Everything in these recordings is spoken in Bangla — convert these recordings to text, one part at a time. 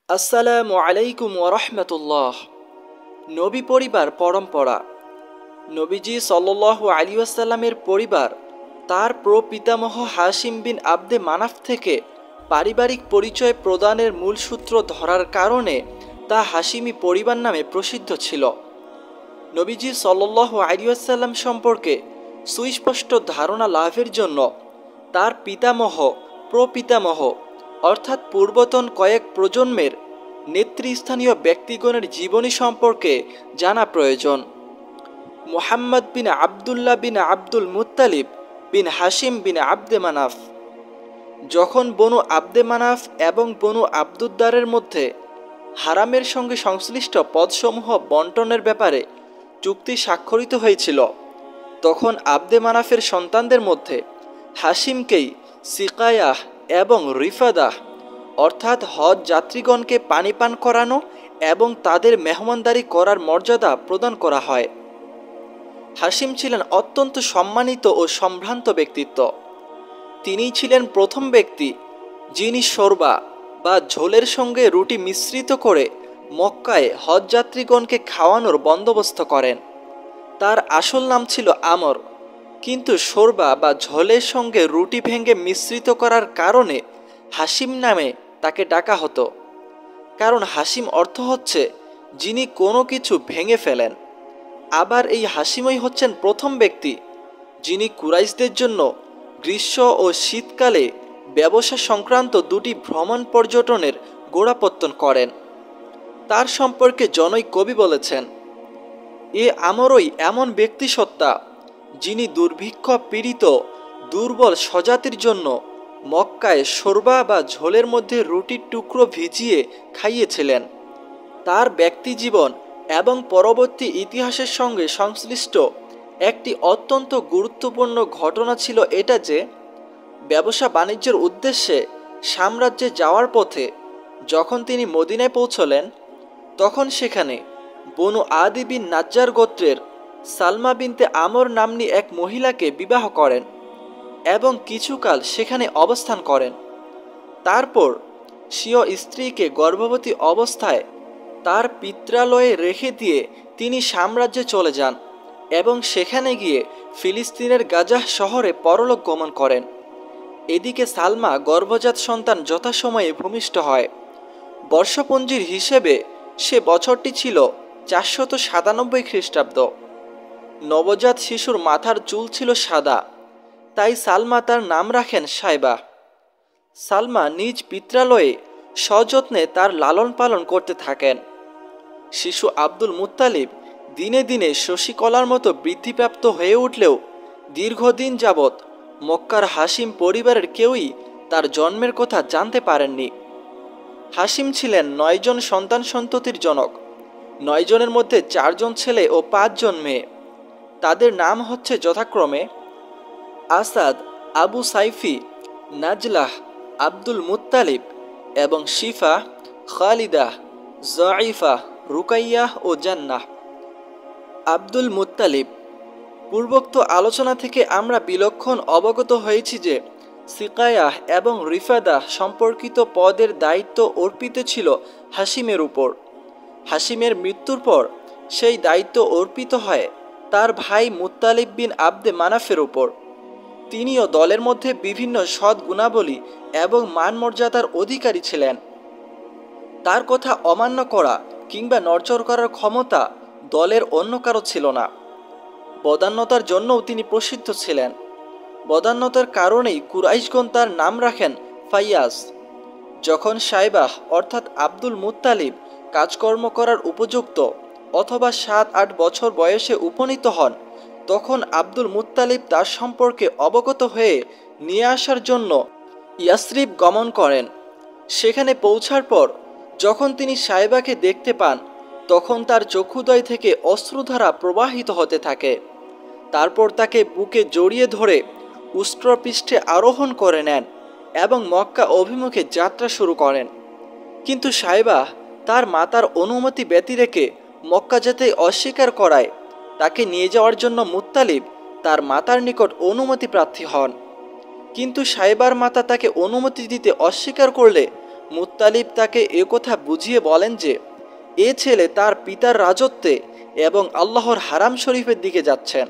আসসালামু আলাইকুম ওরহমতুল্লাহ। নবী পরিবার পরম্পরা। নবীজি সাল্লাল্লাহু আলাইহি ওয়াসাল্লামের পরিবার তার প্রপিতামহ হাশিম বিন আব্দে মানাফ থেকে পারিবারিক পরিচয় প্রদানের মূল সূত্র ধরার কারণে তা হাশিমি পরিবার নামে প্রসিদ্ধ ছিল। নবীজি সাল্লাল্লাহু আলাইহি ওয়াসাল্লাম সম্পর্কে সুস্পষ্ট ধারণা লাভের জন্য তার পিতামহ, প্রপিতামহ অর্থাৎ পূর্বতন কয়েক প্রজন্মের নেতৃস্থানীয় ব্যক্তিগণের জীবনী সম্পর্কে জানা প্রয়োজন। মুহাম্মদ বিন আবদুল্লাহ বিন আব্দুল মুত্তালিব বিন হাশিম বিন আব্দে মানাফ। যখন বনু আব্দে মানাফ এবং বনু আব্দুদ্দারের মধ্যে হারামের সঙ্গে সংশ্লিষ্ট পদসমূহ বন্টনের ব্যাপারে চুক্তি স্বাক্ষরিত হয়েছিল, তখন আব্দে মানাফের সন্তানদের মধ্যে হাশিমকেই সিকায়াহ এবং রিফাদাহ অর্থাৎ হজ যাত্রীগণকে পানি পান করানো এবং তাদের মেহমানদারি করার মর্যাদা প্রদান করা হয়। হাশিম ছিলেন অত্যন্ত সম্মানিত ও সম্ভ্রান্ত ব্যক্তিত্ব। তিনিই ছিলেন প্রথম ব্যক্তি যিনি শোরবা বা ঝোলের সঙ্গে রুটি মিশ্রিত করে মক্কায় হজযাত্রীগণকে খাওয়ানোর বন্দোবস্ত করেন। তার আসল নাম ছিল আমর, কিন্তু শোরবা বা ঝোলের সঙ্গে রুটি ভেঙে মিশ্রিত করার কারণে হাশিম নামে তাকে ডাকা হতো। কারণ হাশিম অর্থ হচ্ছে যিনি কোনো কিছু ভেঙে ফেলেন। আবার এই হাশিমই হচ্ছেন প্রথম ব্যক্তি যিনি কুরাইশদের জন্য গ্রীষ্ম ও শীতকালে ব্যবসা সংক্রান্ত দুটি ভ্রমণ পর্যটনের গোড়াপত্তন করেন। তার সম্পর্কে জনৈক কবি বলেছেন, এ আমরই এমন ব্যক্তিসত্তা যিনি দুর্ভিক্ষ পীড়িত দুর্বল স্বজাতির জন্য মক্কায় শোরবা বা ঝোলের মধ্যে রুটির টুকরো ভিজিয়ে খাইয়েছিলেন। তার ব্যক্তিজীবন এবং পরবর্তী ইতিহাসের সঙ্গে সংশ্লিষ্ট একটি অত্যন্ত গুরুত্বপূর্ণ ঘটনা ছিল এটা যে, ব্যবসা বাণিজ্যের উদ্দেশ্যে সাম্রাজ্যে যাওয়ার পথে যখন তিনি মদিনায় পৌঁছলেন, তখন সেখানে বনু আদি বিন নাজ্জার গোত্রের সালমা বিনতে আমর নাম্নী এক মহিলাকে বিবাহ করেন এবং কিছুকাল সেখানে অবস্থান করেন। তারপর স্বীয় স্ত্রীকে গর্ভবতী অবস্থায় তার পিত্রালয়ে রেখে দিয়ে তিনি সাম্রাজ্যে চলে যান এবং সেখানে গিয়ে ফিলিস্তিনের গাজাহ শহরে পরলোক গমন করেন। এদিকে সালমা গর্ভজাত সন্তান যথাসময়ে ভূমিষ্ঠ হয়। বর্ষপঞ্জির হিসেবে সে বছরটি ছিল 497 খ্রিস্টাব্দ। নবজাত শিশুর মাথার চুল ছিল সাদা, তাই সালমা তার নাম রাখেন সাইবা। সালমা নিজ পিত্রালয়ে সযত্নে তার লালন পালন করতে থাকেন। শিশু আব্দুল মুত্তালিব দিনে দিনে শশীকলার মতো বৃদ্ধিপ্রাপ্ত হয়ে উঠলেও দীর্ঘদিন যাবৎ মক্কার হাশিম পরিবারের কেউই তার জন্মের কথা জানতে পারেননি। হাশিম ছিলেন 9 জন সন্তান সন্ততির জনক। 9 জনের মধ্যে 4 জন ছেলে ও 5 জন মেয়ে। তাদের নাম হচ্ছে যথাক্রমে Asad, Abu sci-fi, নাজলাহ, Abdul Muttalib এবং শিফা, খালিদা, জাইফা, রুকাইয়াহ ও জান্নাহ। Abdul Muttalib. পূর্বোক্ত আলোচনা থেকে আমরা বিলক্ষণ অবগত হয়েছি যে সিকায়াহ এবং রিফাদাহ সম্পর্কিত পদের দায়িত্ব অর্পিত ছিল হাশিমের উপর। হাশিমের মৃত্যুর পর সেই দায়িত্ব অর্পিত হয় তার ভাই মুত্তালিব বিন আব্দে মানাফের উপর। তিনিও দলের মধ্যে বিভিন্ন সৎ গুণাবলী এবং মান মর্যাদার অধিকারী ছিলেন। তার কথা অমান্য করা কিংবা নড়চড় করার ক্ষমতা দলের অন্য কারো ছিল না। বদান্যতার জন্যও তিনি প্রসিদ্ধ ছিলেন। বদান্যতার কারণেই কুরাইশগণ তার নাম রাখেন ফাইয়াজ। যখন সাইবাহ অর্থাৎ আব্দুল মুত্তালিব কাজকর্ম করার উপযুক্ত অথবা 7-8 বছর বয়সে উপনীত হন, তখন আব্দুল মুত্তালিব তার সম্পর্কে অবগত হয়ে নিয়ে আসার জন্য ইয়াসরিব গমন করেন। সেখানে পৌঁছার পর যখন তিনি সাইবাকে দেখতে পান, তখন তার চক্ষুদ্বয় থেকে অশ্রুধারা প্রবাহিত হতে থাকে। তারপর তাকে বুকে জড়িয়ে ধরে উষ্ট্রপৃষ্ঠে আরোহণ করে নেন এবং মক্কা অভিমুখে যাত্রা শুরু করেন। কিন্তু সাইবা তার মাতার অনুমতি ব্যতি রেখে মক্কা যেতে অস্বীকার করায় তাকে নিয়ে যাওয়ার জন্য মুত্তালিব তার মাতার নিকট অনুমতি প্রার্থী হন। কিন্তু সাইবার মাতা তাকে অনুমতি দিতে অস্বীকার করলে মুত্তালিব তাকে একথা বুঝিয়ে বলেন যে এ ছেলে তার পিতার রাজত্বে এবং আল্লাহর হারাম শরীফের দিকে যাচ্ছেন,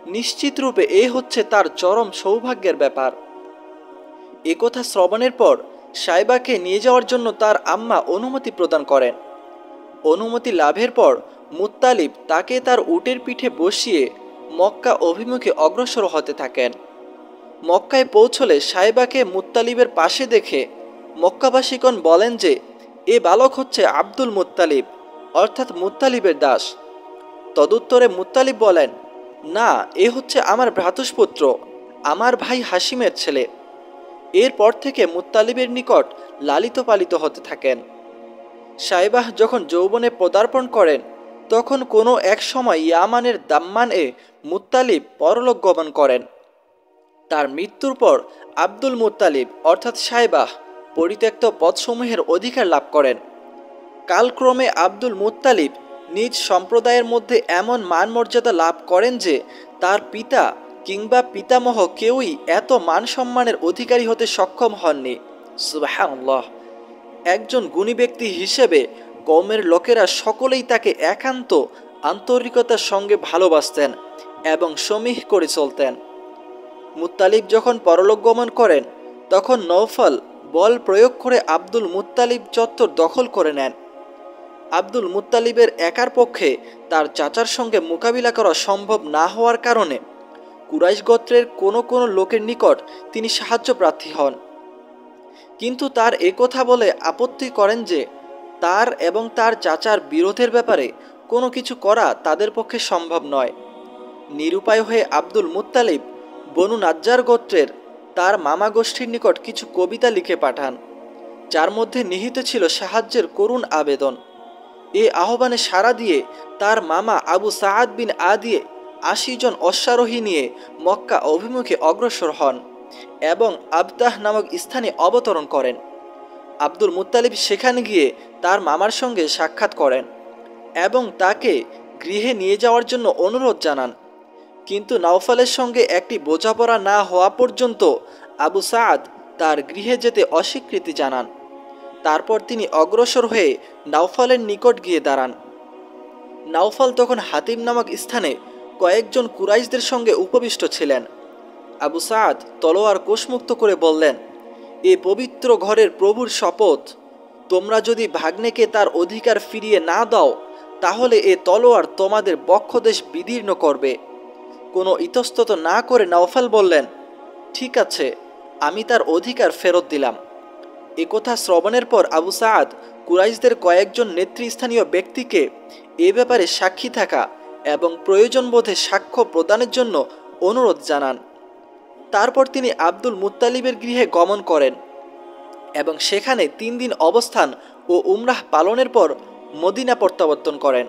নিশ্চিত রূপে এ হচ্ছে তার চরম সৌভাগ্যের ব্যাপার। একথা শ্রবণের পর সাইবাকে নিয়ে যাওয়ার জন্য তার আম্মা অনুমতি প্রদান করেন। অনুমতি লাভের পর মুত্তালিব তাকে তার উটের পিঠে বসিয়ে মক্কা অভিমুখে অগ্রসর হতে থাকেন। মক্কায় পৌঁছলে সাইবাকে মুত্তালিবের পাশে দেখে মক্কাবাসীগণ বলেন যে এ বালক হচ্ছে আব্দুল মুত্তালিব, অর্থাৎ মুত্তালিবের দাস। তদুত্তরে মুত্তালিব বলেন, না, এ হচ্ছে আমার ভ্রাতুষ্পুত্র, আমার ভাই হাসিমের ছেলে। এরপর থেকে মুত্তালিবের নিকট লালিত পালিত হতে থাকেন। সাইবাহ যখন যৌবনে পদার্পণ করেন তখন কোনো এক সময় ইয়ামানের দাম্মান-এ মুত্তালিব পরলোক গমন করেন। তার মৃত্যুর পর আব্দুল মুত্তালিব অর্থাৎ সাইবাহ পরিত্যক্ত পদসমূহের অধিকার লাভ করেন। কালক্রমে আব্দুল মুত্তালিব নিজ সম্প্রদায়ের মধ্যে এমন মান মর্যাদা লাভ করেন যে তার পিতা কিংবা পিতামহ কেউই এত মান সম্মানের অধিকারী হতে সক্ষম হননি। সুবহানাল্লাহ। একজন গুণী ব্যক্তি হিসেবে কওমের লোকেরা সকলেই তাকে একান্ত আন্তরিকতার সঙ্গে ভালোবাসতেন এবং সমীহ করে চলতেন। মুত্তালিব যখন পরলোক গমন করেন তখন নৌফল বল প্রয়োগ করে আব্দুল মুত্তালিব চত্বর দখল করে নেন। আব্দুল মুত্তালিবের একার পক্ষে তার চাচার সঙ্গে মোকাবিলা করা সম্ভব না হওয়ার কারণে কুরাইশ গোত্রের কোনো কোনো লোকের নিকট তিনি সাহায্য প্রার্থী হন। কিন্তু তার একথা বলে আপত্তি করেন যে তার এবং তার চাচার বিরোধের ব্যাপারে কোনো কিছু করা তাদের পক্ষে সম্ভব নয়। নিরুপায় হয়ে আব্দুল মুত্তালিব বনু নাজ্জার গোত্রের তার মামা গোষ্ঠীর নিকট কিছু কবিতা লিখে পাঠান, যার মধ্যে নিহিত ছিল সাহায্যের করুণ আবেদন। এ আহ্বানে সাড়া দিয়ে তার মামা আবু সাআদ বিন আদি ৮০ জন অশ্বারোহী নিয়ে মক্কা অভিমুখে অগ্রসর হন এবং আবতাহ নামক স্থানে অবতরণ করেন। আব্দুল মুত্তালিব সেখানে গিয়ে তার মামার সঙ্গে সাক্ষাৎ করেন এবং তাকে গৃহে নিয়ে যাওয়ার জন্য অনুরোধ জানান। কিন্তু নওফলের সঙ্গে একটি বোঝাপড়া না হওয়া পর্যন্ত আবু সাআদ তার গৃহে যেতে অস্বীকৃতি জানান। তারপর তিনি অগ্রসর হয়ে নওফলের নিকট গিয়ে দাঁড়ান। নওফল তখন হাতিম নামক স্থানে কয়েকজন কুরাইশদের সঙ্গে উপবিষ্ট ছিলেন। আবু সাআদ তলোয়ার কোষমুক্ত করে বললেন, এ পবিত্র ঘরের প্রভুর শপথ, তোমরা যদি ভাগ্নেকে তার অধিকার ফিরিয়ে না দাও তাহলে এ তলোয়ার তোমাদের বক্ষদেশ বিদীর্ণ করবে। কোনো ইতস্তত না করে নওফল বললেন, ঠিক আছে, আমি তার অধিকার ফেরত দিলাম। একথা শ্রবণের পর আবু সাআদ কুরাইশদের কয়েকজন নেতৃস্থানীয় ব্যক্তিকে এ ব্যাপারে সাক্ষী থাকা এবং প্রয়োজন বোধে সাক্ষ্য প্রদানের জন্য অনুরোধ জানান। তারপর তিনি আব্দুল মুত্তালিবের গৃহে গমন করেন এবং সেখানে ৩ দিন অবস্থান ও উমরাহ পালনের পর মদিনা প্রত্যাবর্তন করেন।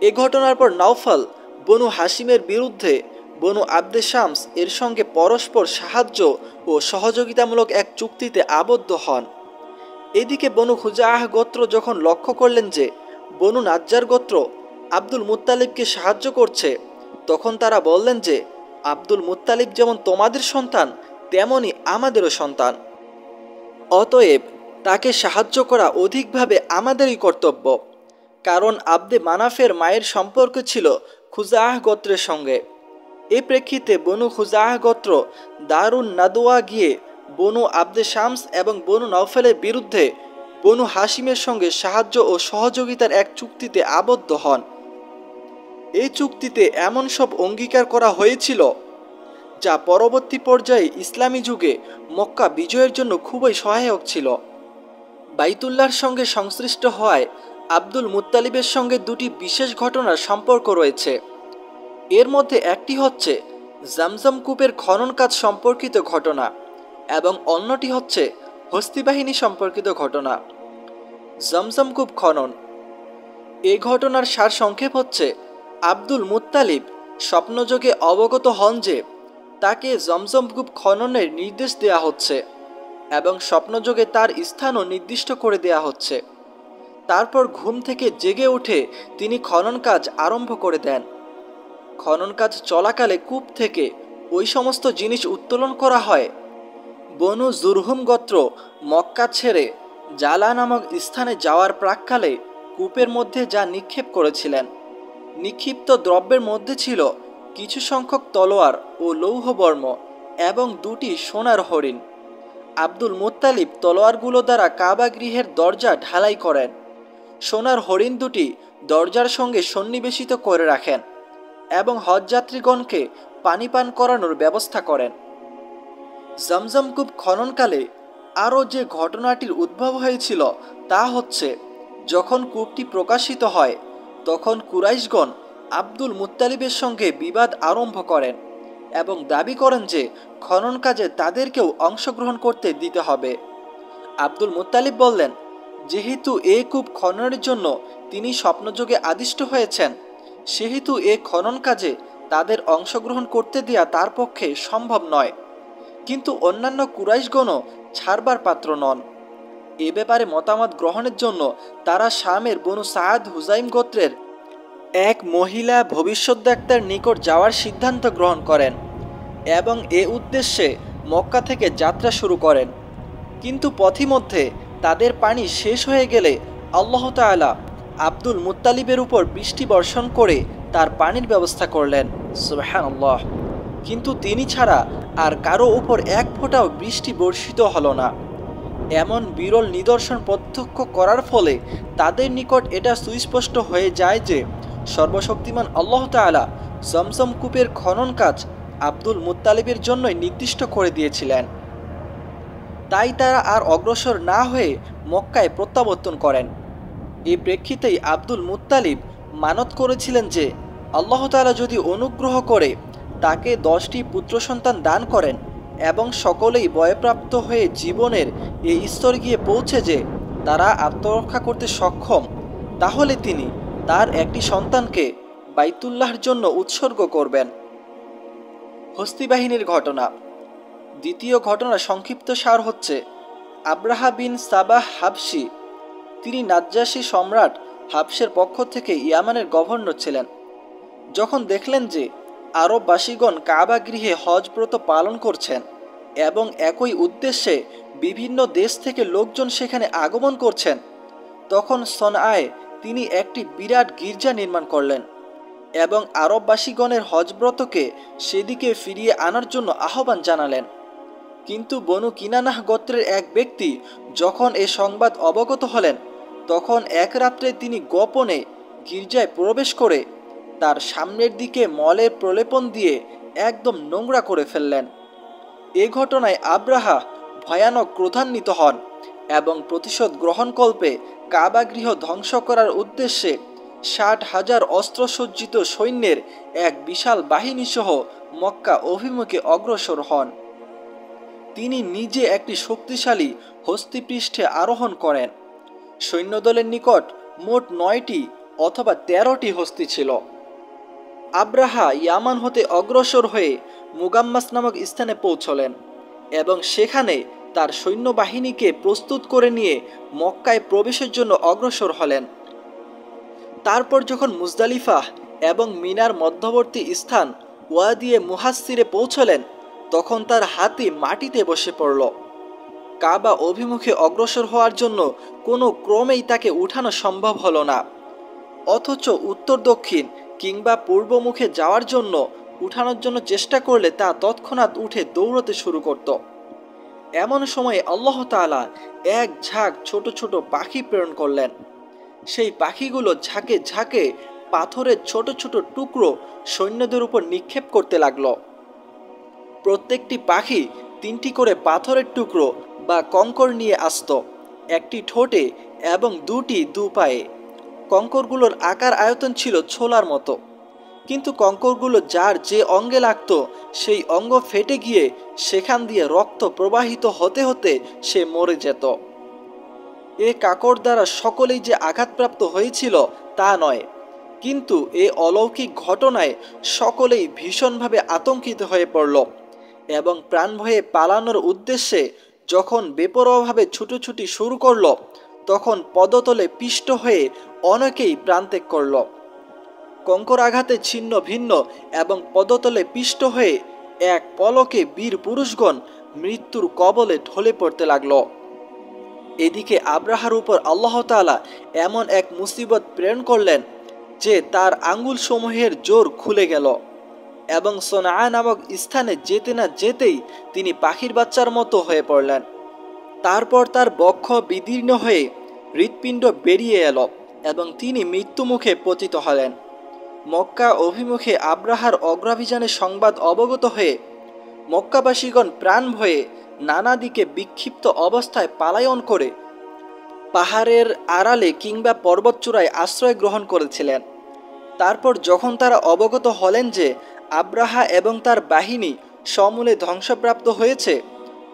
এ ঘটনার পর নওফল বনু হাসিমের বিরুদ্ধে বনু আব্দে শামস এর সঙ্গে পরস্পর সাহায্য ও সহযোগিতামূলক এক চুক্তিতে আবদ্ধ হন। এদিকে বনু খুজাআহ গোত্র যখন লক্ষ্য করলেন যে বনু নাজ্জার গোত্র আব্দুল মুত্তালিবকে সাহায্য করছে, তখন তারা বললেন যে আব্দুল মুত্তালিব যেমন তোমাদের সন্তান তেমনি আমাদেরও সন্তান, অতএব তাকে সাহায্য করা অধিকভাবে আমাদেরই কর্তব্য। কারণ আব্দে মানাফের মায়ের সম্পর্ক ছিল খুজাআহ গোত্রের সঙ্গে। এ প্রেক্ষিতে বনু খুজাআহ গোত্র দারুন নাদওয়া গিয়ে বনু আব্দে শামস এবং বনু নওফলের বিরুদ্ধে বনু হাসিমের সঙ্গে সাহায্য ও সহযোগিতার এক চুক্তিতে আবদ্ধ হন। এই চুক্তিতে এমন সব অঙ্গীকার করা হয়েছিল যা পরবর্তী পর্যায়ে ইসলামী যুগে মক্কা বিজয়ের জন্য খুবই সহায়ক ছিল। বাইতুল্লাহর সঙ্গে সংশ্লিষ্ট হওয়ায় আব্দুল মুত্তালিবের সঙ্গে দুটি বিশেষ ঘটনার সম্পর্ক রয়েছে। এর মধ্যে একটি হচ্ছে জামজাম কূপের খনন কাজ সম্পর্কিত ঘটনা এবং অন্যটি হচ্ছে হস্তি বাহিনী সম্পর্কিত ঘটনা। জামজাম কূপ খনন। এই ঘটনার সারসংক্ষেপ হচ্ছে, আব্দুল মুত্তালিব স্বপ্নযোগে অবগত হন যে তাকে জমজম কূপ খননের নির্দেশ দেয়া হচ্ছে এবং স্বপ্নযোগে তার স্থানও নির্দিষ্ট করে দেয়া হচ্ছে। তারপর ঘুম থেকে জেগে উঠে তিনি খনন কাজ আরম্ভ করে দেন। খনন কাজ চলাকালে কূপ থেকে ওই সমস্ত জিনিস উত্তোলন করা হয় বনু জুরহুম গোত্র মক্কা ছেড়ে জালা নামক স্থানে যাওয়ার প্রাক্কালে কূপের মধ্যে যা নিক্ষেপ করেছিলেন, নিক্ষিপ্ত দ্রব্যের মধ্যে ছিল কিছু সংখ্যক তলোয়ার ও লৌহবর্ম এবং 2টি সোনার হরিণ। আব্দুল মুত্তালিব তলোয়ারগুলো দ্বারা কাবা গৃহের দরজা ঢালাই করেন। সোনার হরিণ 2টি দরজার সঙ্গে সন্নিবেশিত করে রাখেন এবং হজযাত্রীগণকে পানি পান করানোর ব্যবস্থা করেন। জমজম কূপ খননকালে আরও যে ঘটনাটির উদ্ভব হয়েছিল তা হচ্ছে, যখন কূপটি প্রকাশিত হয় তখন কুরাইশগণ আব্দুল মুত্তালিবের সঙ্গে বিবাদ আরম্ভ করেন এবং দাবি করেন যে খনন কাজে তাদেরকেও অংশগ্রহণ করতে দিতে হবে। আব্দুল মুত্তালিব বললেন, যেহেতু এই কূপ খননের জন্য তিনি স্বপ্নযোগে আদিষ্ট হয়েছেন, সেহেতু এ খনন কাজে তাদের অংশগ্রহণ করতে দেয়া তার পক্ষে সম্ভব নয়। কিন্তু অন্যান্য কুরাইশগণও ছাড়বার পাত্র নন। এ ব্যাপারে মতামত গ্রহণের জন্য তারা শামের বনু সাদ হুজাইম গোত্রের এক মহিলা ভবিষ্যদ্বক্তার নিকট যাওয়ার সিদ্ধান্ত গ্রহণ করেন এবং এ উদ্দেশ্যে মক্কা থেকে যাত্রা শুরু করেন। কিন্তু পথিমধ্যে তাদের পানি শেষ হয়ে গেলে আল্লাহ তাআলা আব্দুল মুত্তালিবের উপর বৃষ্টি বর্ষণ করে তার পানির ব্যবস্থা করলেন। সুবহানাল্লাহ। কিন্তু তিনি ছাড়া আর কারো উপর এক ফোঁটাও বৃষ্টি বর্ষিত হলো না। এমন বিরল নিদর্শন প্রত্যক্ষ করার ফলে তাদের নিকট এটা সুস্পষ্ট হয়ে যায় যে সর্বশক্তিমান আল্লাহ তাআলা জমজম কূপের খনন কাজ আব্দুল মুত্তালিবের জন্যই নির্দিষ্ট করে দিয়েছিলেন। তাই তারা আর অগ্রসর না হয়ে মক্কায় প্রত্যাবর্তন করেন। এই প্রেক্ষিতেই আব্দুল মুত্তালিব মানত করেছিলেন যে আল্লাহ তাআলা যদি অনুগ্রহ করে তাকে 10টি পুত্র সন্তান দান করেন এবং সকলেই বয়প্রাপ্ত হয়ে জীবনের এই স্তরে গিয়ে পৌঁছে যে তারা আত্মরক্ষা করতে সক্ষম, তাহলে তিনি তার একটি সন্তানকে বাইতুল্লাহর জন্য উৎসর্গ করবেন। হস্তি বাহিনীর ঘটনা। দ্বিতীয় ঘটনার সংক্ষিপ্ত সার হচ্ছে, আব্রাহা বিন সাবাহ হাবশি, তিনি নাজ্জাশী সম্রাট হাবশের পক্ষ থেকে ইয়ামানের গভর্নর ছিলেন। যখন দেখলেন যে আরববাসীগণ কাবা গৃহে হজব্রত পালন করছেন এবং একই উদ্দেশ্যে বিভিন্ন দেশ থেকে লোকজন সেখানে আগমন করছেন, তখন সনআয় তিনি একটি বিরাট গির্জা নির্মাণ করলেন এবং আরববাসীগণের হজব্রতকে সেদিকে ফিরিয়ে আনার জন্য আহ্বান জানালেন। কিন্তু বনু কিনানাহ গোত্রের এক ব্যক্তি যখন এ সংবাদ অবগত হলেন, তখন এক রাত্রে তিনি গোপনে গির্জায় প্রবেশ করে তার সামনের দিকে মলের প্রলেপন দিয়ে একদম নোংরা করে ফেললেন। এ ঘটনায় আব্রাহা ভয়ানক ক্রোধান্বিত হন এবং প্রতিশোধ গ্রহণকল্পে কাবা গৃহ ধ্বংস করার উদ্দেশ্যে 60,000 অস্ত্রসজ্জিত সৈন্যের এক বিশাল বাহিনীসহ মক্কা অভিমুখে অগ্রসর হন। তিনি নিজে একটি শক্তিশালী হস্তিপৃষ্ঠে আরোহণ করেন। সৈন্যদলের নিকট মোট 9টি অথবা 13টি হস্তি ছিল। আব্রাহা ইয়ামান হতে অগ্রসর হয়ে মুগাম্মাস নামক স্থানে পৌঁছলেন এবং সেখানে তার সৈন্যবাহিনীকে প্রস্তুত করে নিয়ে মক্কায় প্রবেশের জন্য অগ্রসর হলেন। তারপর যখন মুজদালিফা এবং মিনার মধ্যবর্তী স্থান ওয়াদিয়ে মুহাসসিরে পৌঁছলেন, তখন তার হাতি মাটিতে বসে পড়ল। কাবা অভিমুখে অগ্রসর হওয়ার জন্য কোনো ক্রমেই তাকে উঠানো সম্ভব হলো না, অথচ উত্তর দক্ষিণ কিংবা পূর্বমুখে যাওয়ার জন্য উঠানোর জন্য চেষ্টা করলে তা তৎক্ষণাৎ উঠে দৌড়তে শুরু করত। এমন সময়ে আল্লাহ তাআলা এক ঝাঁক ছোট ছোট পাখি প্রেরণ করলেন। সেই পাখিগুলো ঝাঁকে ঝাঁকে পাথরের ছোট ছোট টুকরো সৈন্যদের উপর নিক্ষেপ করতে লাগলো। প্রত্যেকটি পাখি 3টি করে পাথরের টুকরো বা কঙ্কর নিয়ে আসত, একটি ঠোঁটে এবং 2টি দুপায়ে। কঙ্করগুলোর আকার আয়তন ছিল ছোলার মতো, কিন্তু কঙ্করগুলো যার যে অঙ্গে লাগত সেই অঙ্গ ফেটে গিয়ে সেখান দিয়ে রক্ত প্রবাহিত হতে হতে সে মরে যেত। এ কাকড় দ্বারা সকলেই যে আঘাতপ্রাপ্ত হয়েছিল তা নয়, কিন্তু এ অলৌকিক ঘটনায় সকলেই ভীষণভাবে আতঙ্কিত হয়ে পড়ল এবং প্রাণভয়ে পালানোর উদ্দেশ্যে যখন বেপরোয়াভাবে ছুটোছুটি শুরু করল, তখন পদতলে পিষ্ট হয়ে অনেকেই প্রাণত্যাগ করল। কঙ্কর আঘাতে ছিন্ন ভিন্ন এবং পদতলে পিষ্ট হয়ে এক পলকে বীর পুরুষগণ মৃত্যুর কবলে ঢলে পড়তে লাগল। এদিকে আব্রাহার উপর আল্লাহ তাআলা এমন এক মুসিবত প্রেরণ করলেন যে তার আঙ্গুলসমূহের জোর খুলে গেল এবং সোনা নামক স্থানে যেতে না যেতেই তিনি পাখির বাচ্চার মতো হয়ে পড়লেন। তারপর তার বক্ষ বিদীর্ণ হয়ে হৃৎপিণ্ড বেরিয়ে এলো এবং তিনি মৃত্যুমুখে পতিত হলেন। মক্কা অভিমুখে আব্রাহার অগ্রাভিযানের সংবাদ অবগত হয়ে মক্কাবাসীগণ প্রাণ ভয়ে নানা দিকে বিক্ষিপ্ত অবস্থায় পালায়ন করে পাহাড়ের আড়ালে কিংবা পর্বতচূড়ায় আশ্রয় গ্রহণ করেছিলেন। তারপর যখন তারা অবগত হলেন যে আব্রাহা এবং তার বাহিনী সমূলে ধ্বংসপ্রাপ্ত হয়েছে,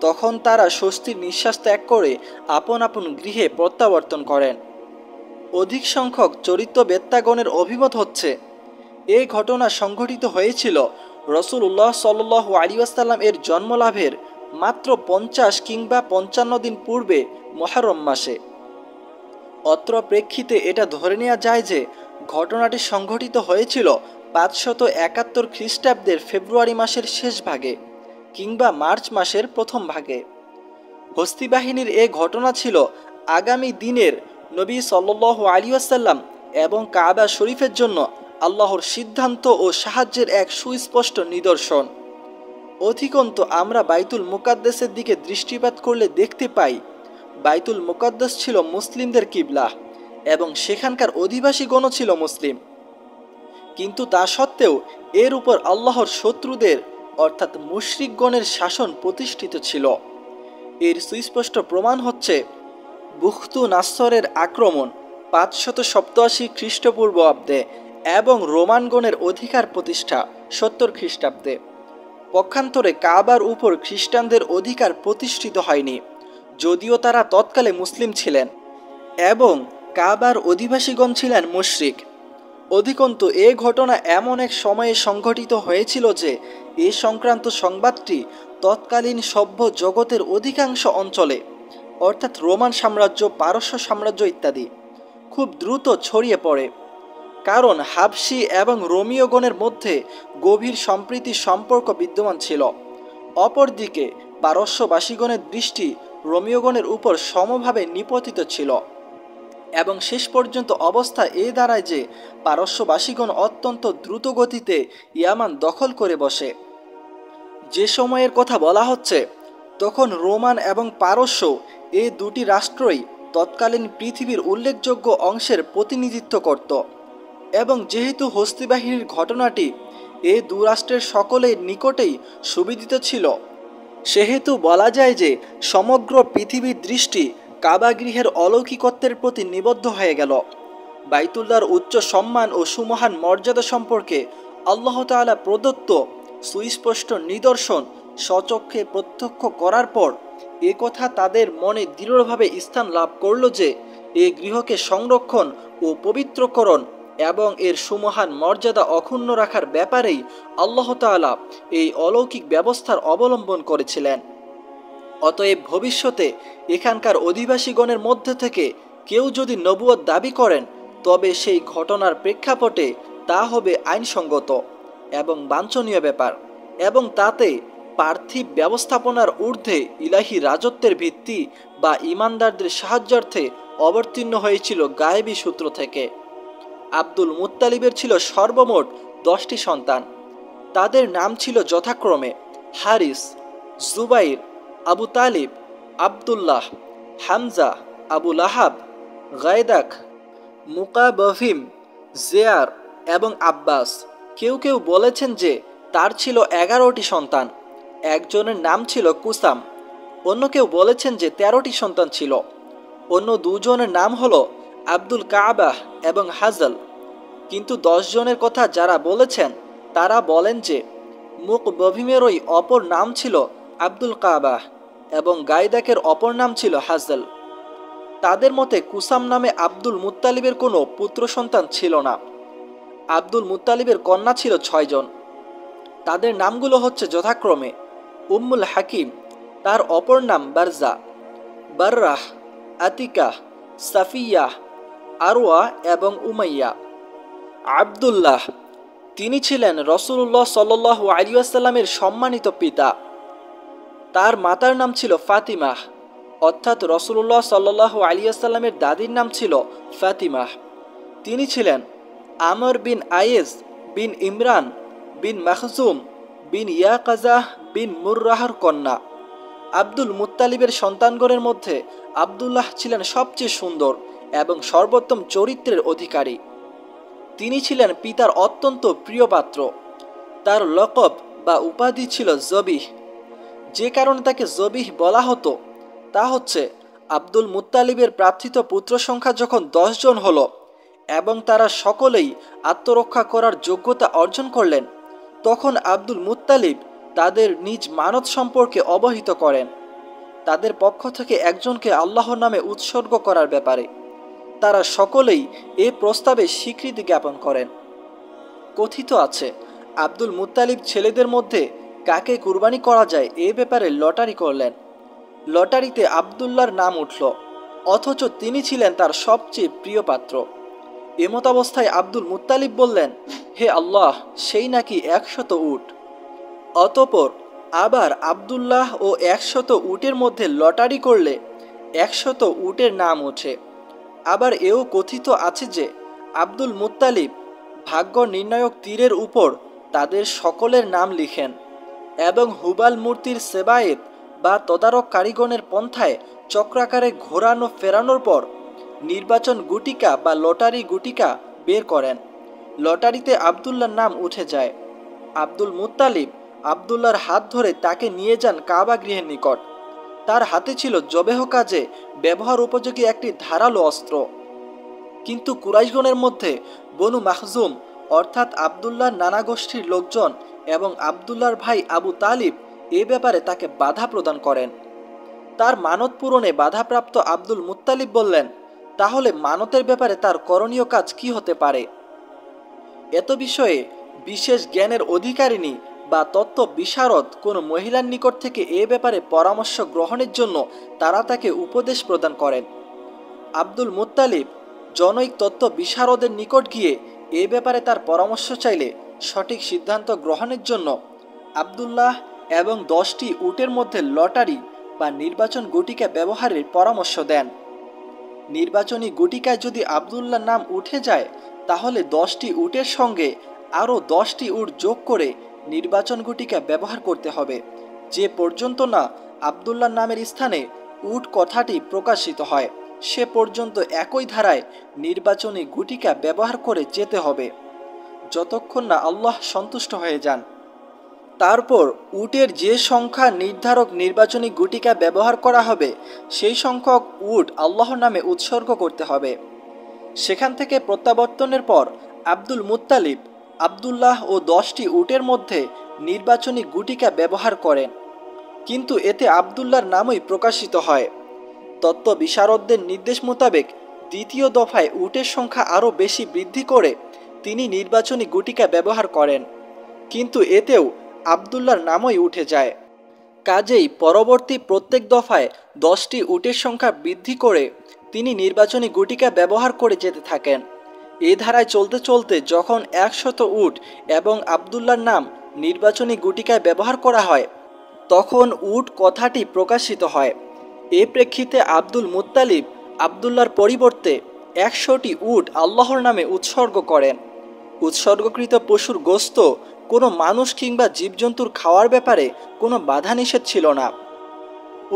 তখন তারা স্বস্তির নিঃশ্বাস ত্যাগ করে আপন আপন গৃহে প্রত্যাবর্তন করেন। অধিক সংখ্যক চরিত্রবেত্তাগণের অভিমত হচ্ছে, এই ঘটনা সংঘটিত হয়েছিল রাসূলুল্লাহ সাল্লাল্লাহু আলাইহি ওয়াসাল্লাম এর জন্মলাভের মাত্র 50 কিংবা 55 দিন পূর্বে মুহররম মাসে। অত্র প্রেক্ষিতে এটা ধরে নেওয়া যায় যে ঘটনাটি সংঘটিত হয়েছিল 571 খ্রিস্টাব্দের ফেব্রুয়ারি মাসের শেষ ভাগে কিংবা মার্চ মাসের প্রথম ভাগে। হস্তি বাহিনীর এ ঘটনা ছিল আগামী দিনের নবী সাল্লাল্লাহু আলাইহি ওয়াসাল্লাম এবং কাবা শরীফের জন্য আল্লাহর সিদ্ধান্ত ও সাহায্যের এক সুস্পষ্ট নিদর্শন। অধিকন্তু আমরা বাইতুল মুকাদ্দাসের দিকে দৃষ্টিপাত করলে দেখতে পাই, বাইতুল মুকাদ্দাস ছিল মুসলিমদের কিবলা এবং সেখানকার অধিবাসীগণও ছিল মুসলিম। কিন্তু তা সত্ত্বেও এর উপর আল্লাহর শত্রুদের অর্থাৎ মুশরিকগণের শাসন প্রতিষ্ঠিত ছিল। এর সুস্পষ্ট প্রমাণ হচ্ছে বুখতু নাসরের আক্রমণ 587 খ্রিস্টপূর্বাব্দে এবং রোমানগণের অধিকার প্রতিষ্ঠা 70 খ্রিস্টাব্দে। পক্ষান্তরে কাবার উপর খ্রিস্টানদের অধিকার প্রতিষ্ঠিত হয়নি, যদিও তারা তৎকালে মুসলিম ছিলেন এবং কাবার অধিবাসীগণ ছিলেন মুশরিক। অধিকন্তু এ ঘটনা এমন এক সময়ে সংঘটিত হয়েছিল যে এ সংক্রান্ত সংবাদটি তৎকালীন সভ্য জগতের অধিকাংশ অঞ্চলে অর্থাৎ রোমান সাম্রাজ্য, পারস্য সাম্রাজ্য ইত্যাদি খুব দ্রুত ছড়িয়ে পড়ে। কারণ হাবশি এবং রোমীয়গণের মধ্যে গভীর সম্প্রীতির সম্পর্ক বিদ্যমান ছিল। অপরদিকে পারস্যবাসীগণের দৃষ্টি রোমীয়গণের উপর সমভাবে নিপতিত ছিল এবং শেষ পর্যন্ত অবস্থা এ দাঁড়ায় যে পারস্যবাসীগণ অত্যন্ত দ্রুত গতিতে ইয়ামান দখল করে বসে। যে সময়ের কথা বলা হচ্ছে তখন রোমান এবং পারস্য এই দুটি রাষ্ট্রই তৎকালীন পৃথিবীর উল্লেখযোগ্য অংশের প্রতিনিধিত্ব করত এবং যেহেতু হস্তি বাহিনীর ঘটনাটি এই দু রাষ্ট্রের সকলের নিকটেই সুবিদিত ছিল, সেহেতু বলা যায় যে সমগ্র পৃথিবীর দৃষ্টি কাবাগৃহের অলৌকিকত্বের প্রতি নিবদ্ধ হয়ে গেল। বাইতুল্লাহর উচ্চ সম্মান ও সুমহান মর্যাদা সম্পর্কে আল্লাহ তাআলা প্রদত্ত সুস্পষ্ট নিদর্শন স্বচক্ষে প্রত্যক্ষ করার পর এ কথা তাদের মনে দৃঢ়ভাবে স্থান লাভ করল যে এই গৃহকে সংরক্ষণ ও পবিত্রকরণ এবং এর সুমহান মর্যাদা অক্ষুণ্ণ রাখার ব্যাপারেই আল্লাহ তাআলা এই অলৌকিক ব্যবস্থার অবলম্বন করেছিলেন। অতএব ভবিষ্যতে এখানকার অধিবাসীগণের মধ্যে থেকে কেউ যদি নবুয়ত দাবি করেন, তবে সেই ঘটনার প্রেক্ষাপটে তা হবে আইনসঙ্গত এবং বাঞ্ছনীয় ব্যাপার এবং তাতে পার্থিব ব্যবস্থাপনার ঊর্ধ্বে ইলাহি রাজত্বের ভিত্তি বা ঈমানদারদের সাহায্যার্থে অবতীর্ণ হয়েছিল গায়েবী সূত্র থেকে। আব্দুল মুত্তালিবের ছিল সর্বমোট 10টি সন্তান। তাদের নাম ছিল যথাক্রমে হারিস, জুবাইর, আবু তালিব, আবদুল্লাহ, হামজা, আবু লাহাব, গায়দাক, মুকাবহিম, জেয়ার এবং আব্বাস। কেউ কেউ বলেছেন যে তার ছিল 11টি সন্তান, একজনের নাম ছিল কুসাম। অন্য কেউ বলেছেন যে 13টি সন্তান ছিল। অন্য দুজনের নাম হলো আব্দুল কাবাহ এবং হাজল। কিন্তু 10 জনের কথা যারা বলেছেন তারা বলেন যে মুকবহিমেরই অপর নাম ছিল আব্দুল কাবাহ এবং গায়দাকের অপর নাম ছিল হাজল। তাদের মতে কুসাম নামে আব্দুল মুত্তালিবের কোনো পুত্র সন্তান ছিল না। আব্দুল মুত্তালিবের কন্যা ছিল 6 জন। তাদের নামগুলো হচ্ছে যথাক্রমে উম্মুল হাকিম, তার অপর নাম বারজা, বাররাহ, আতিকাহ, সাফিয়াহ, আরওয়া এবং উমাইয়া। আবদুল্লাহ, তিনি ছিলেন রাসূলুল্লাহ সাল্লাল্লাহু আলাইহি ওয়াসাল্লামের সম্মানিত পিতা। তার মাতার নাম ছিল ফাতিমাহ। অর্থাৎ রসুল্লাহ সাল্লাল্লাহু আলাইহি ওয়াসাল্লামের দাদির নাম ছিল ফাতিমাহ। তিনি ছিলেন আমর বিন আয়েজ বিন ইমরান বিন মাখজুম বিন ইয়াকাজাহ বিন মুররাহর কন্যা। আব্দুল মুত্তালিবের সন্তানগণের মধ্যে আবদুল্লাহ ছিলেন সবচেয়ে সুন্দর এবং সর্বোত্তম চরিত্রের অধিকারী। তিনি ছিলেন পিতার অত্যন্ত প্রিয় পাত্র। তার লকব বা উপাধি ছিল জবিহ। যে কারণে তাকে জবিহ বলা হতো তা হচ্ছে আব্দুল মুত্তালিবের প্রার্থিত পুত্র সংখ্যা যখন 10 জন হলো এবং তারা সকলেই আত্মরক্ষা করার যোগ্যতা অর্জন করলেন, তখন আব্দুল মুত্তালিব তাদের নিজ মানত সম্পর্কে অবহিত করেন, তাদের পক্ষ থেকে একজনকে আল্লাহর নামে উৎসর্গ করার ব্যাপারে। তারা সকলেই এ প্রস্তাবে স্বীকৃতি জ্ঞাপন করেন। কথিত আছে আব্দুল মুত্তালিব ছেলেদের মধ্যে কাকে কুরবানি করা যায় এ ব্যাপারে লটারি করলেন। লটারিতে আবদুল্লাহর নাম উঠল, অথচ তিনি ছিলেন তার সবচেয়ে প্রিয় পাত্র। এমতাবস্থায় আব্দুল মুত্তালিব বললেন, হে আল্লাহ, সেই নাকি 100 উট। অতঃপর আবার আবদুল্লাহ ও 100 উটের মধ্যে লটারি করলে 100 উটের নাম ওঠে। আবার এও কথিত আছে যে আব্দুল মুত্তালিব ভাগ্য নির্ণায়ক তীরের উপর তাদের সকলের নাম লিখেন এবং হুবাল মূর্তির সেবায়েত বা তদারক কারিগণের পন্থায় চক্রাকারে ঘোরানো ফেরানোর পর নির্বাচন গুটিকা বা লটারি গুটিকা বের করেন। লটারিতে আবদুল্লাহর নাম উঠে যায়। আব্দুল মুত্তালিব আবদুল্লাহর হাত ধরে তাকে নিয়ে যান কাবা গৃহের নিকট। তার হাতে ছিল জবেহ কাজে ব্যবহার উপযোগী একটি ধারালো অস্ত্র। কিন্তু কুরাইশগণের মধ্যে বনু মাখজুম অর্থাৎ আবদুল্লাহর নানা গোষ্ঠীর লোকজন এবং আবদুল্লাহর ভাই আবু তালিব এ ব্যাপারে তাকে বাধা প্রদান করেন। তার মানত পূরণে বাধাপ্রাপ্ত আব্দুল মুত্তালিব বললেন, তাহলে মানতের ব্যাপারে তার করণীয় কাজ কি হতে পারে? এত বিষয়ে বিশেষ জ্ঞানের অধিকারিণী বা তত্ত্ব বিশারদ কোনো মহিলার নিকট থেকে এ ব্যাপারে পরামর্শ গ্রহণের জন্য তারা তাকে উপদেশ প্রদান করেন। আব্দুল মুত্তালিব জনৈক তত্ত্ব বিশারদের নিকট গিয়ে এ ব্যাপারে তার পরামর্শ চাইলে সঠিক সিদ্ধান্ত গ্রহণের জন্য আবদুল্লাহ এবং 10টি উটের মধ্যে লটারি বা নির্বাচন গুটিকা ব্যবহারের পরামর্শ দেন। নির্বাচনী গুটিকায় যদি আবদুল্লাহর নাম উঠে যায় তাহলে 10টি উটের সঙ্গে আরও 10টি উট যোগ করে নির্বাচন গুটিকা ব্যবহার করতে হবে, যে পর্যন্ত না আবদুল্লাহর নামের স্থানে উট কথাটি প্রকাশিত হয় সে পর্যন্ত একই ধারায় নির্বাচনী গুটিকা ব্যবহার করে যেতে হবে, যতক্ষণ না আল্লাহ সন্তুষ্ট হয়ে যান। তারপর উটের যে সংখ্যা নির্ধারক নির্বাচনী গুটিকা ব্যবহার করা হবে সেই সংখ্যক উট আল্লাহর নামে উৎসর্গ করতে হবে। সেখান থেকে প্রত্যাবর্তনের পর আব্দুল মুত্তালিব আবদুল্লাহ ও 10টি উটের মধ্যে নির্বাচনী গুটিকা ব্যবহার করেন, কিন্তু এতে আবদুল্লাহর নামই প্রকাশিত হয়। তত্ত্ব বিশারদদের নির্দেশ মোতাবেক দ্বিতীয় দফায় উটের সংখ্যা আরও বেশি বৃদ্ধি করে তিনি নির্বাচনী গুটিকা ব্যবহার করেন, কিন্তু এতেও আবদুল্লাহর নামই উঠে যায়। কাজেই পরবর্তী প্রত্যেক দফায় 10টি উটের সংখ্যা বৃদ্ধি করে তিনি নির্বাচনী গুটিকা ব্যবহার করে যেতে থাকেন। এই ধারায় চলতে চলতে যখন 100 উট এবং আবদুল্লাহর নাম নির্বাচনী গুটিকায় ব্যবহার করা হয় তখন উট কথাটি প্রকাশিত হয়। এ প্রেক্ষিতে আব্দুল মুত্তালিব আবদুল্লাহর পরিবর্তে 100টি উট আল্লাহর নামে উৎসর্গ করেন। উৎসর্গকৃত পশুর গোশত কোনো মানুষ কিংবা জীবজন্তুর খাওয়ার ব্যাপারে কোনো বাধা নিষেধ ছিল না।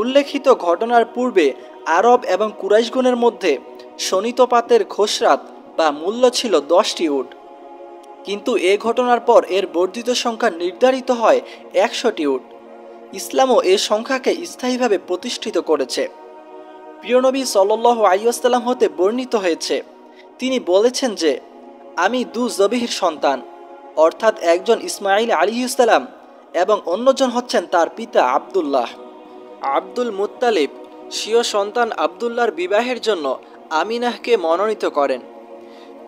উল্লেখিত ঘটনার পূর্বে আরব এবং কুরাইশগণের মধ্যে শোণিতপাতের খোসরাত বা মূল্য ছিল 10টি উট, কিন্তু এ ঘটনার পর এর বর্ধিত সংখ্যা নির্ধারিত হয় 100টি উট। ইসলামও এ সংখ্যাকে স্থায়ীভাবে প্রতিষ্ঠিত করেছে। প্রিয়নবী সাল্লাল্লাহু আলাইহি ওয়াসাল্লাম হতে বর্ণিত হয়েছে, তিনি বলেছেন যে, আমি জবিহর সন্তান, অর্থাৎ একজন ইসমাঈল আলাইহিস সালাম এবং অন্যজন হচ্ছেন তার পিতা আবদুল্লাহ। আব্দুল মুত্তালিব স্বীয় সন্তান আবদুল্লাহর বিবাহের জন্য আমিনাহকে মনোনীত করেন।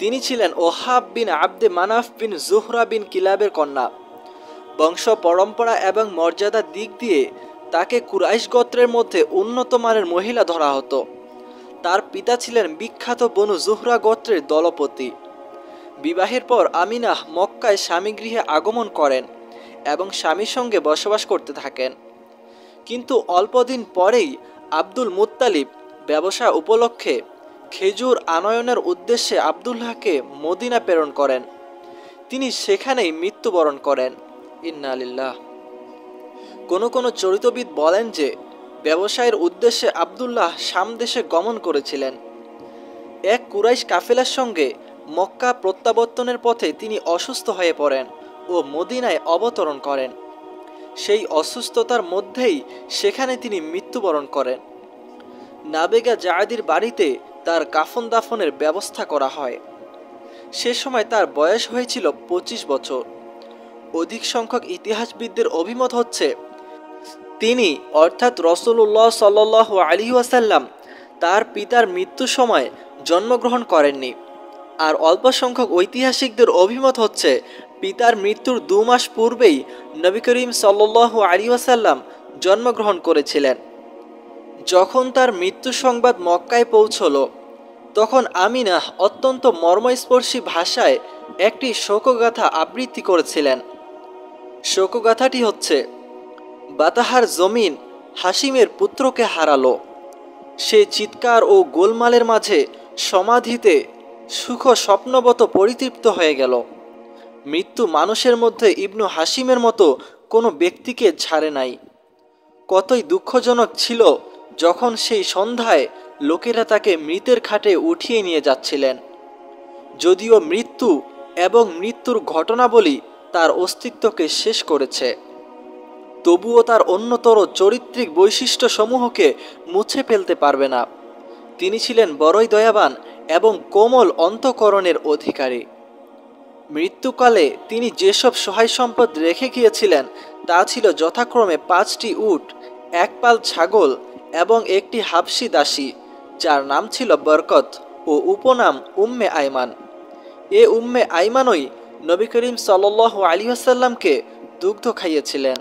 তিনি ছিলেন ওহাব বিন আব্দে মানাফ বিন জুহরা বিন কিলাবের কন্যা। বংশ পরম্পরা এবং মর্যাদার দিক দিয়ে তাকে কুরাইশ গোত্রের মধ্যে উন্নত মানের মহিলা ধরা হতো। তার পিতা ছিলেন বিখ্যাত বনু জুহরা গোত্রের দলপতি। বিবাহের পর আমিনাহ মক্কায় স্বামী গৃহে আগমন করেন এবং স্বামীর সঙ্গে বসবাস করতে থাকেন, কিন্তু অল্পদিন পরেই আব্দুল মুত্তালিব ব্যবসা উপলক্ষে খেজুর আনয়নের উদ্দেশ্যে আবদুল্লাহকে মদিনা প্রেরণ করেন। তিনি সেখানেই মৃত্যুবরণ করেন। ইন্না লিল্লাহ। কোনো চরিত্রবিদ বলেন যে ব্যবসায়ের উদ্দেশ্যে আবদুল্লাহ শাম দেশে গমন করেছিলেন। এক কুরাইশ কাফেলার সঙ্গে মক্কা প্রত্যাবর্তনের পথে তিনি অসুস্থ হয়ে পড়েন ও মদিনায় অবতরণ করেন। সেই অসুস্থতার মধ্যেই সেখানে তিনি মৃত্যুবরণ করেন। নাবেগা জায়েদির বাড়িতে তার কাফন দাফনের ব্যবস্থা করা হয়। সে সময় তার বয়স হয়েছিল 25 বছর। অধিক সংখ্যক ইতিহাসবিদদের অভিমত হচ্ছে তিনি অর্থাৎ রাসূলুল্লাহ সাল্লাল্লাহু আলাইহি ওয়াসাল্লাম তার পিতার মৃত্যুর সময় জন্মগ্রহণ করেননি। আর অল্প সংখ্যক ঐতিহাসিকদের অভিমত হচ্ছে পিতার মৃত্যুর 2 মাস পূর্বেই নবী করিম সাল্লাল্লাহু আলাইহি ওয়াসাল্লাম জন্মগ্রহণ করেছিলেন। যখন তার মৃত্যু সংবাদ মক্কায় পৌঁছল, তখন আমিনাহ অত্যন্ত মর্মস্পর্শী ভাষায় একটি শোকগাথা আবৃত্তি করেছিলেন। শোকগাথাটি হচ্ছে, বাতাহার জমিন হাসিমের পুত্রকে হারালো। সে চিৎকার ও গোলমালের মাঝে সমাধিতে সুখ স্বপ্নবত পরিতৃপ্ত হয়ে গেল। মৃত্যু মানুষের মধ্যে ইবনু হাসিমের মতো কোনো ব্যক্তিকে ছাড়ে নাই। কতই দুঃখজনক ছিল যখন সেই সন্ধ্যায় লোকেরা তাকে মৃতের খাটে উঠিয়ে নিয়ে যাচ্ছিলেন। যদিও মৃত্যু এবং মৃত্যুর ঘটনাবলী তার অস্তিত্বকে শেষ করেছে, তবুও তার অন্যতর চরিত্রিক বৈশিষ্ট্যসমূহকে মুছে ফেলতে পারবে না। তিনি ছিলেন বড়ই দয়াবান এবং কোমল অন্তঃকরণের অধিকারী। মৃত্যুকালে তিনি যেসব সহায় সম্পদ রেখে গিয়েছিলেন তা ছিল যথাক্রমে 5টি উট, 1 পাল ছাগল এবং একটি হাবশি দাসী, যার নাম ছিল বরকত ও উপনাম উম্মে আইমান। এ উম্মে আইমানই নবী করিম সাল্লাল্লাহু আলাইহি ওয়াসাল্লামকে দুগ্ধ খাইয়েছিলেন।